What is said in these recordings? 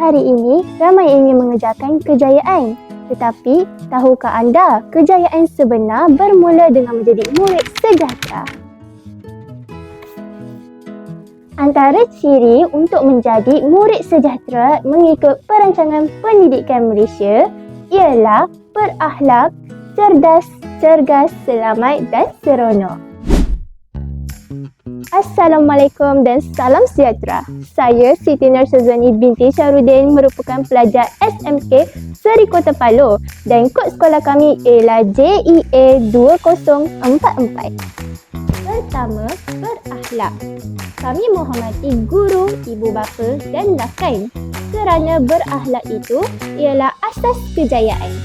Hari ini, ramai ingin mengejarkan kejayaan. Tetapi, tahukah anda kejayaan sebenar bermula dengan menjadi murid sejahtera? Antara ciri untuk menjadi murid sejahtera mengikut Perancangan Pendidikan Malaysia ialah berakhlak, cerdas, cergas, selamat dan seronok. Assalamualaikum dan salam sejahtera. Saya Siti Nursazwani binti Syarudin merupakan pelajar SMK Seri Kota Paluh dan kod sekolah kami ialah JEA 2044. Pertama, berakhlak. Kami menghormati guru, ibu bapa dan rakan kerana berakhlak itu ialah asas kejayaan.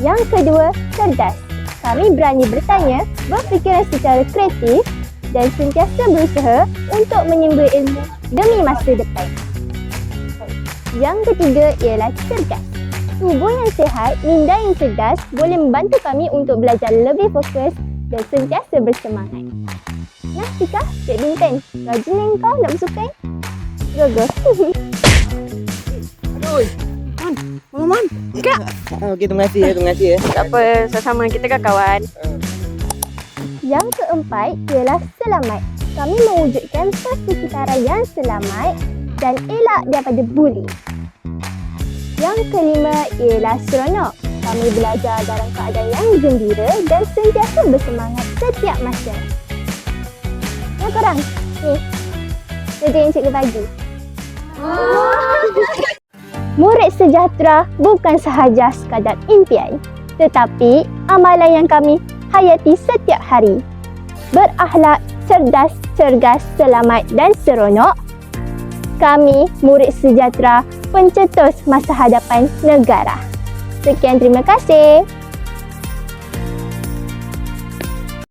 Yang kedua, cerdas. Kami berani bertanya, berfikiran secara kreatif dan sentiasa berusaha untuk menyimba ilmu demi masa depan. Yang ketiga ialah cergas. Tubuh yang sihat, minda yang cerdas boleh membantu kami untuk belajar lebih fokus dan sentiasa bersemangat. Nah, Tika, Cik Bintan, rajin yang kau nak bersukan? Go. Aduh, Man, Kak. Okey, terima kasih ya. Tak apa, sama-sama, kita kan kawan. Yang keempat ialah selamat. Kami mewujudkan persekitaran yang selamat dan elak daripada buli. Yang kelima ialah seronok. Kami belajar dalam keadaan yang gembira dan sentiasa bersemangat setiap masa. Yang korang, ni, kerja yang cikgu bagi. Murid sejahtera bukan sahaja sekadar impian, tetapi amalan yang kami hayati setiap hari. Berakhlak, cerdas, cergas, selamat dan seronok. Kami, murid sejahtera, pencetus masa hadapan negara. Sekian, terima kasih.